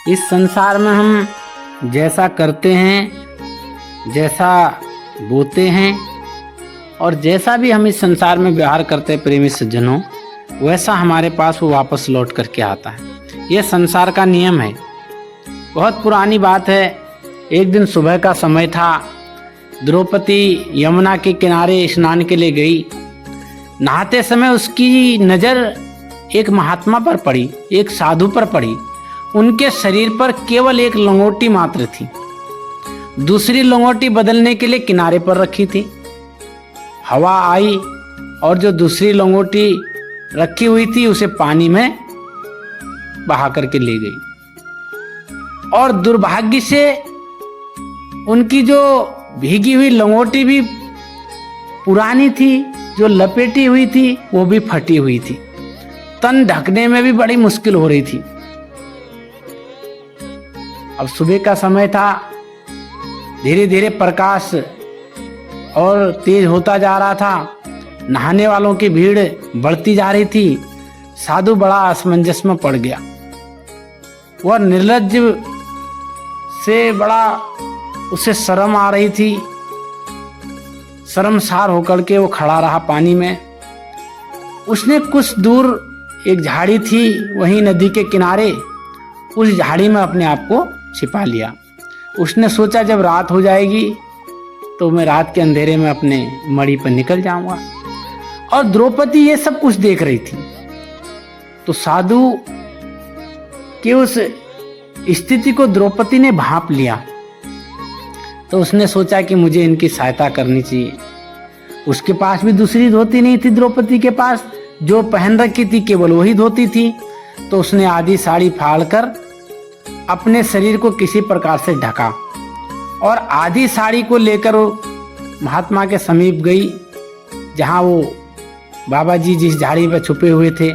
इस संसार में हम जैसा करते हैं, जैसा बोते हैं और जैसा भी हम इस संसार में व्यवहार करते हैं प्रेमी सज्जनों, वैसा हमारे पास वो वापस लौट करके आता है। यह संसार का नियम है। बहुत पुरानी बात है। एक दिन सुबह का समय था। द्रौपदी यमुना के किनारे स्नान के लिए गई। नहाते समय उसकी नज़र एक महात्मा पर पड़ी, एक साधु पर पड़ी। उनके शरीर पर केवल एक लंगोटी मात्र थी। दूसरी लंगोटी बदलने के लिए किनारे पर रखी थी। हवा आई और जो दूसरी लंगोटी रखी हुई थी उसे पानी में बहा करके ले गई। और दुर्भाग्य से उनकी जो भीगी हुई लंगोटी भी पुरानी थी, जो लपेटी हुई थी वो भी फटी हुई थी। तन ढकने में भी बड़ी मुश्किल हो रही थी। अब सुबह का समय था। धीरे धीरे प्रकाश और तेज होता जा रहा था। नहाने वालों की भीड़ बढ़ती जा रही थी। साधु बड़ा असमंजस में पड़ गया। वह निर्लज्ज से बड़ा उसे शर्म आ रही थी। शर्मसार होकर के वो खड़ा रहा पानी में। उसने कुछ दूर एक झाड़ी थी वहीं नदी के किनारे, उस झाड़ी में अपने आप को छिपा लिया। उसने सोचा जब रात हो जाएगी तो मैं रात के अंधेरे में अपने मढ़ी पर निकल जाऊंगा। और द्रौपदी ये सब कुछ देख रही थी। तो साधु की उस स्थिति को द्रौपदी ने भांप लिया। तो उसने सोचा कि मुझे इनकी सहायता करनी चाहिए। उसके पास भी दूसरी धोती नहीं थी। द्रौपदी के पास जो पहन रखी थी केवल वही धोती थी। तो उसने आधी साड़ी फाड़कर अपने शरीर को किसी प्रकार से ढका और आधी साड़ी को लेकर वो महात्मा के समीप गई, जहां वो बाबा जी जिस झाड़ी पर छुपे हुए थे।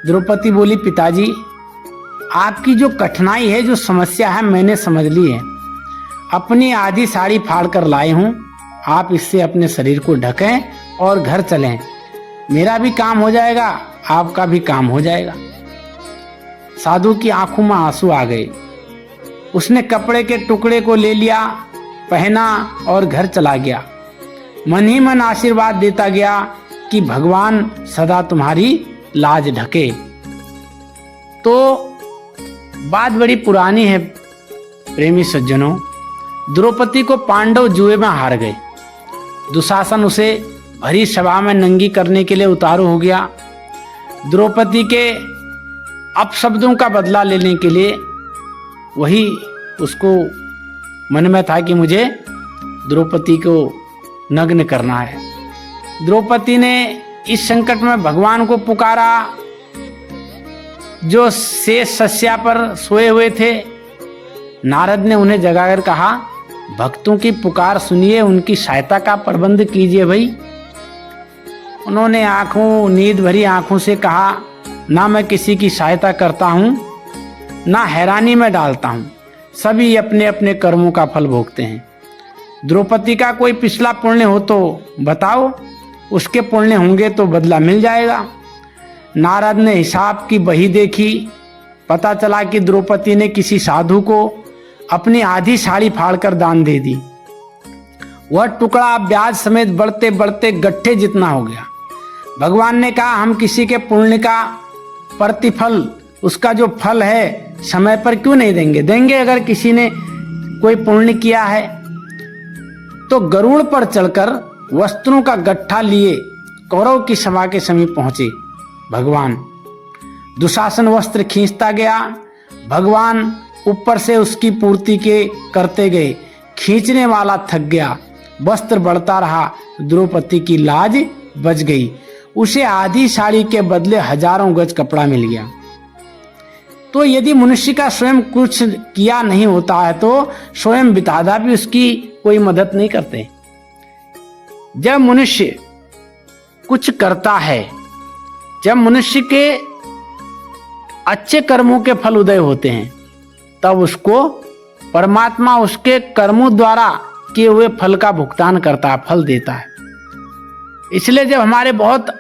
द्रौपदी बोली, पिताजी आपकी जो कठिनाई है, जो समस्या है, मैंने समझ ली है। अपनी आधी साड़ी फाड़ कर लाए हूं। आप इससे अपने शरीर को ढकें और घर चलें। मेरा भी काम हो जाएगा, आपका भी काम हो जाएगा। साधु की आंखों में आंसू आ गए। उसने कपड़े के टुकड़े को ले लिया, पहना और घर चला गया। मन ही मन आशीर्वाद देता गया कि भगवान सदा तुम्हारी लाज ढके। तो बात बड़ी पुरानी है प्रेमी सज्जनों। द्रौपदी को पांडव जुए में हार गए। दुशासन उसे भरी सभा में नंगी करने के लिए उतारू हो गया। द्रौपदी के अपशब्दों का बदला लेने के लिए वही उसको मन में था कि मुझे द्रौपदी को नग्न करना है। द्रौपदी ने इस संकट में भगवान को पुकारा। जो शेष शैया पर सोए हुए थे, नारद ने उन्हें जगाकर कहा, भक्तों की पुकार सुनिए, उनकी सहायता का प्रबंध कीजिए भाई। उन्होंने नींद भरी आंखों से कहा, ना मैं किसी की सहायता करता हूँ, ना हैरानी में डालता हूँ। सभी अपने अपने कर्मों का फल भोगते हैं। द्रौपदी का कोई पिछला पुण्य हो तो बताओ, उसके पुण्य होंगे तो बदला मिल जाएगा। नारद ने हिसाब की बही देखी। पता चला कि द्रौपदी ने किसी साधु को अपनी आधी साड़ी फाड़कर दान दे दी। वह टुकड़ा ब्याज समेत बढ़ते बढ़ते गट्ठे जितना हो गया। भगवान ने कहा, हम किसी के पुण्य का प्रतिफल, उसका जो फल है, समय पर क्यों नहीं देंगे? देंगे। अगर किसी ने कोई पुण्य किया है तो गरुड़ पर चढ़कर वस्त्रों का गट्ठा लिए कौरव की सभा के समीप पहुंचे भगवान। दुशासन वस्त्र खींचता गया। भगवान ऊपर से उसकी पूर्ति के करते गए। खींचने वाला थक गया। वस्त्र बढ़ता रहा। द्रौपदी की लाज बच गई। उसे आधी साड़ी के बदले हजारों गज कपड़ा मिल गया। तो यदि मनुष्य का स्वयं कुछ किया नहीं होता है तो स्वयं विधाता भी उसकी कोई मदद नहीं करते। जब मनुष्य कुछ करता है, जब मनुष्य के अच्छे कर्मों के फल उदय होते हैं, तब उसको परमात्मा उसके कर्मों द्वारा किए हुए फल का भुगतान करता है, फल देता है। इसलिए जब हमारे बहुत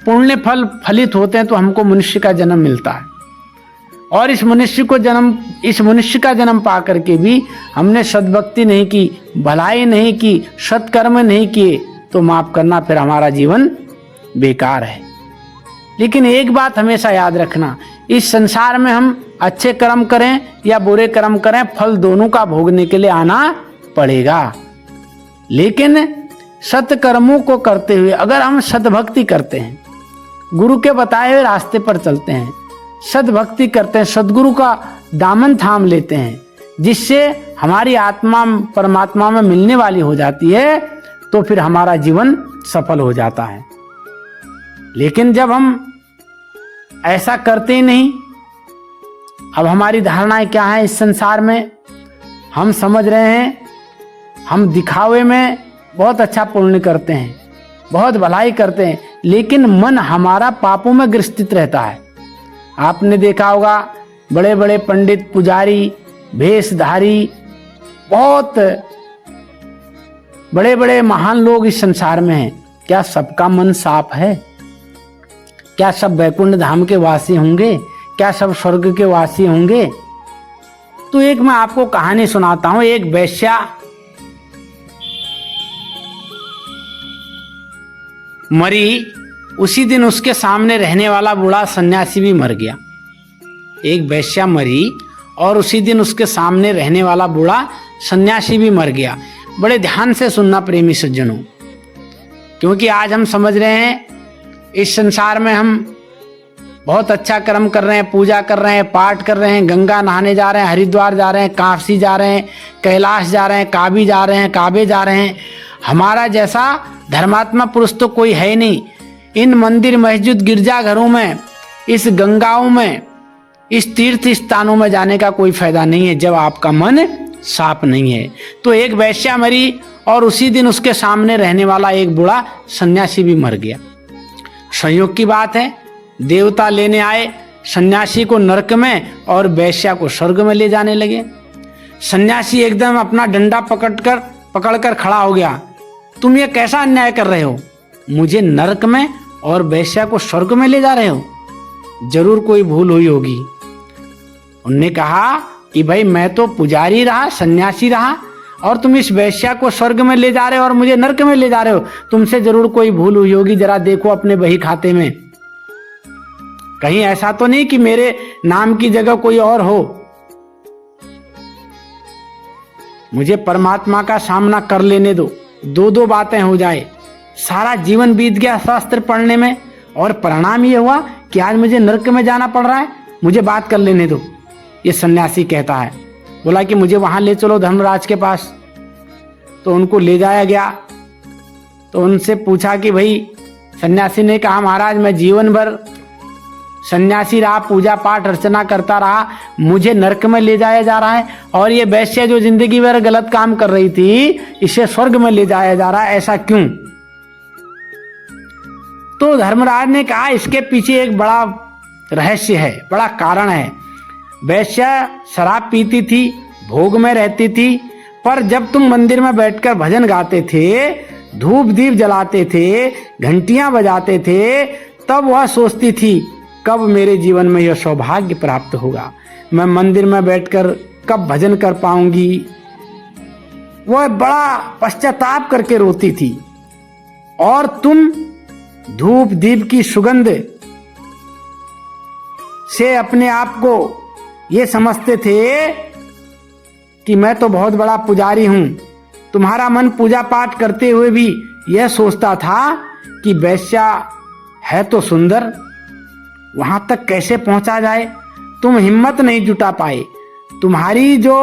पुण्य फल फलित होते हैं तो हमको मनुष्य का जन्म मिलता है। और इस मनुष्य का जन्म पा करके भी हमने सद्भक्ति नहीं की, भलाई नहीं की, सत्कर्म नहीं किए, तो माफ करना फिर हमारा जीवन बेकार है। लेकिन एक बात हमेशा याद रखना, इस संसार में हम अच्छे कर्म करें या बुरे कर्म करें, फल दोनों का भोगने के लिए आना पड़ेगा। लेकिन सत्कर्मों को करते हुए अगर हम सद्भक्ति करते हैं, गुरु के बताए हुए रास्ते पर चलते हैं, सद्भक्ति करते हैं, सद्गुरु का दामन थाम लेते हैं, जिससे हमारी आत्मा परमात्मा में मिलने वाली हो जाती है, तो फिर हमारा जीवन सफल हो जाता है। लेकिन जब हम ऐसा करते ही नहीं, अब हमारी धारणाएं क्या है इस संसार में, हम समझ रहे हैं हम दिखावे में बहुत अच्छा पुण्य करते हैं, बहुत भलाई करते हैं, लेकिन मन हमारा पापों में ग्रसित रहता है। आपने देखा होगा बड़े बड़े पंडित, पुजारी, भेषधारी, बहुत बड़े बड़े महान लोग इस संसार में हैं। क्या सबका मन साफ है? क्या सब वैकुंठ धाम के वासी होंगे? क्या सब स्वर्ग के वासी होंगे? तो एक मैं आपको कहानी सुनाता हूं। एक वेश्या मरी, उसी दिन उसके सामने रहने वाला बूढ़ा सन्यासी भी मर गया। एक वेश्या मरी और उसी दिन उसके सामने रहने वाला बूढ़ा सन्यासी भी मर गया। बड़े ध्यान से सुनना प्रेमी सज्जनों, क्योंकि आज हम समझ रहे हैं इस संसार में हम बहुत अच्छा कर्म कर रहे हैं, पूजा कर रहे हैं, पाठ कर रहे हैं, गंगा नहाने जा रहे हैं, हरिद्वार जा रहे हैं, काशी जा रहे हैं, कैलाश जा रहे हैं, काबी जा रहे हैं, काबे जा रहे हैं। हमारा जैसा धर्मात्मा पुरुष तो कोई है नहीं। इन मंदिर, मस्जिद, गिरजाघरों में, इस गंगाओं में, इस तीर्थ स्थानों में जाने का कोई फायदा नहीं है जब आपका मन साफ नहीं है। तो एक वेश्या मरी और उसी दिन उसके सामने रहने वाला एक बूढ़ा सन्यासी भी मर गया। संयोग की बात है, देवता लेने आए सन्यासी को नरक में और वेश्या को स्वर्ग में ले जाने लगे। सन्यासी एकदम अपना डंडा पकड़कर खड़ा हो गया। तुम ये कैसा अन्याय कर रहे हो? मुझे नरक में और वेश्या को स्वर्ग में ले जा रहे हो? जरूर कोई भूल हुई होगी। उनने कहा कि भाई मैं तो पुजारी रहा, सन्यासी रहा, और तुम इस वेश्या को स्वर्ग में ले जा रहे हो और मुझे नरक में ले जा रहे हो। तुमसे जरूर कोई भूल हुई होगी, जरा देखो अपने बही खाते में, कहीं ऐसा तो नहीं कि मेरे नाम की जगह कोई और हो। मुझे परमात्मा का सामना कर लेने दो, दो बातें हो जाए। सारा जीवन बीत गया शास्त्र पढ़ने में और परिणाम ये हुआ कि आज मुझे नरक में जाना पड़ रहा है। मुझे बात कर लेने दो। ये सन्यासी कहता है। बोला कि मुझे वहां ले चलो धर्मराज के पास। तो उनको ले जाया गया। तो उनसे पूछा कि भाई, सन्यासी ने कहा महाराज मैं जीवन भर सन्यासी रहा, पूजा पाठ अर्चना करता रहा, मुझे नरक में ले जाया जा रहा है, और ये वैश्य जो जिंदगी भर गलत काम कर रही थी इसे स्वर्ग में ले जाया जा रहा है, ऐसा क्यों? तो धर्मराज ने कहा इसके पीछे एक बड़ा रहस्य है, बड़ा कारण है। वैश्या शराब पीती थी, भोग में रहती थी, पर जब तुम मंदिर में बैठकर भजन गाते थे, धूप दीप जलाते थे, घंटियां बजाते थे, तब वह सोचती थी कब मेरे जीवन में यह सौभाग्य प्राप्त होगा, मैं मंदिर में बैठकर कब भजन कर पाऊंगी। वह बड़ा पश्चाताप करके रोती थी। और तुम धूप दीप की सुगंध से अपने आप को ये समझते थे कि मैं तो बहुत बड़ा पुजारी हूं। तुम्हारा मन पूजा पाठ करते हुए भी यह सोचता था कि वैश्या है तो सुंदर, वहां तक कैसे पहुंचा जाए। तुम हिम्मत नहीं जुटा पाए। तुम्हारी जो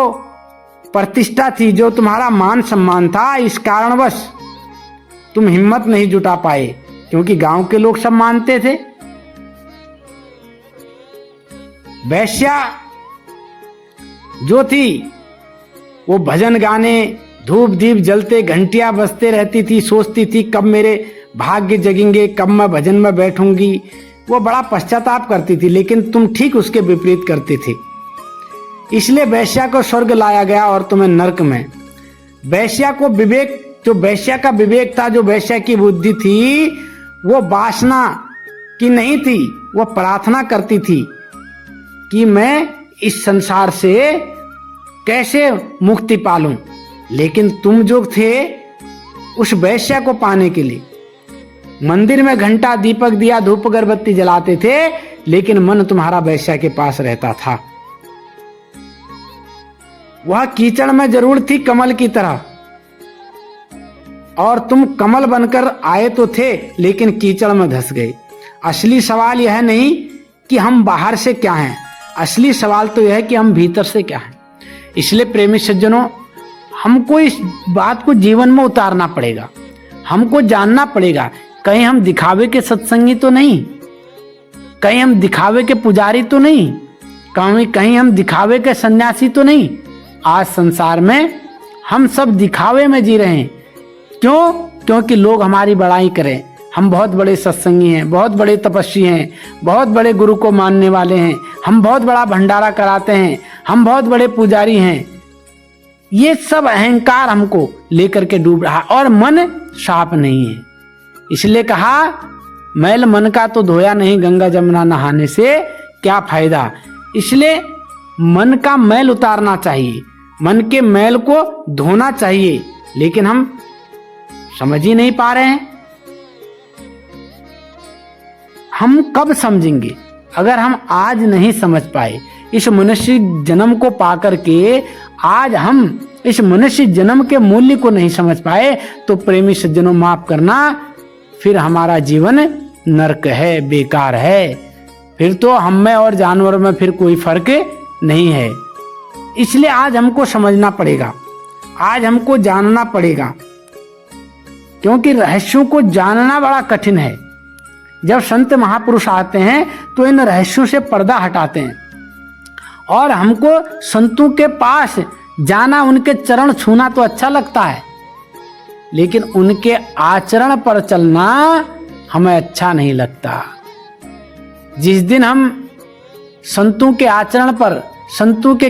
प्रतिष्ठा थी, जो तुम्हारा मान सम्मान था, इस कारणवश तुम हिम्मत नहीं जुटा पाए, क्योंकि गांव के लोग सब मानते थे। वैश्या जो थी वो भजन गाने, धूप दीप जलते, घंटियां बजते रहती थी, सोचती थी कब मेरे भाग्य जगेंगे, कब मैं भजन में बैठूंगी। वो बड़ा पश्चाताप करती थी, लेकिन तुम ठीक उसके विपरीत करते थे। इसलिए वैश्या को स्वर्ग लाया गया और तुम्हें नरक में। वैश्या को विवेक, जो वैश्या का विवेक था, जो वैश्या की बुद्धि थी, वो वासना की नहीं थी। वो प्रार्थना करती थी कि मैं इस संसार से कैसे मुक्ति पालूं। लेकिन तुम जो थे उस वैश्या को पाने के लिए मंदिर में घंटा दीपक दिया धूप अगरबत्ती जलाते थे, लेकिन मन तुम्हारा वैश्या के पास रहता था। वह कीचड़ में जरूर थी कमल की तरह, और तुम कमल बनकर आए तो थे, लेकिन कीचड़ में धंस गए। असली सवाल यह नहीं कि हम बाहर से क्या हैं, असली सवाल तो यह है कि हम भीतर से क्या हैं। इसलिए प्रेमी सज्जनों, हमको इस बात को जीवन में उतारना पड़ेगा, हमको जानना पड़ेगा। कहीं हम दिखावे के सत्संगी तो नहीं, कहीं हम दिखावे के पुजारी तो नहीं, कहीं हम दिखावे के सन्यासी तो नहीं। आज संसार में हम सब दिखावे में जी रहे हैं। क्यों? क्योंकि लोग हमारी बड़ाई करें, हम बहुत बड़े सत्संगी हैं, बहुत बड़े तपस्वी हैं, बहुत बड़े गुरु को मानने वाले हैं, हम बहुत बड़ा भंडारा कराते हैं, हम बहुत बड़े पुजारी हैं। ये सब अहंकार हमको लेकर के डूब रहा, और मन साफ नहीं है। इसलिए कहा, मैल मन का तो धोया नहीं, गंगा जमुना नहाने से क्या फायदा। इसलिए मन का मैल उतारना चाहिए, मन के मैल को धोना चाहिए, लेकिन हम समझ ही नहीं पा रहे हैं। हम कब समझेंगे? अगर हम आज नहीं समझ पाए, इस मनुष्य जन्म को पाकर के आज हम इस मनुष्य जन्म के मूल्य को नहीं समझ पाए, तो प्रेमी सज्जनों माफ करना, फिर हमारा जीवन नरक है, बेकार है। फिर तो हम में और जानवरों में फिर कोई फर्क नहीं है। इसलिए आज हमको समझना पड़ेगा, आज हमको जानना पड़ेगा, क्योंकि रहस्यों को जानना बड़ा कठिन है। जब संत महापुरुष आते हैं तो इन रहस्यों से पर्दा हटाते हैं, और हमको संतों के पास जाना, उनके चरण छूना तो अच्छा लगता है, लेकिन उनके आचरण पर चलना हमें अच्छा नहीं लगता। जिस दिन हम संतों के आचरण पर, संतों के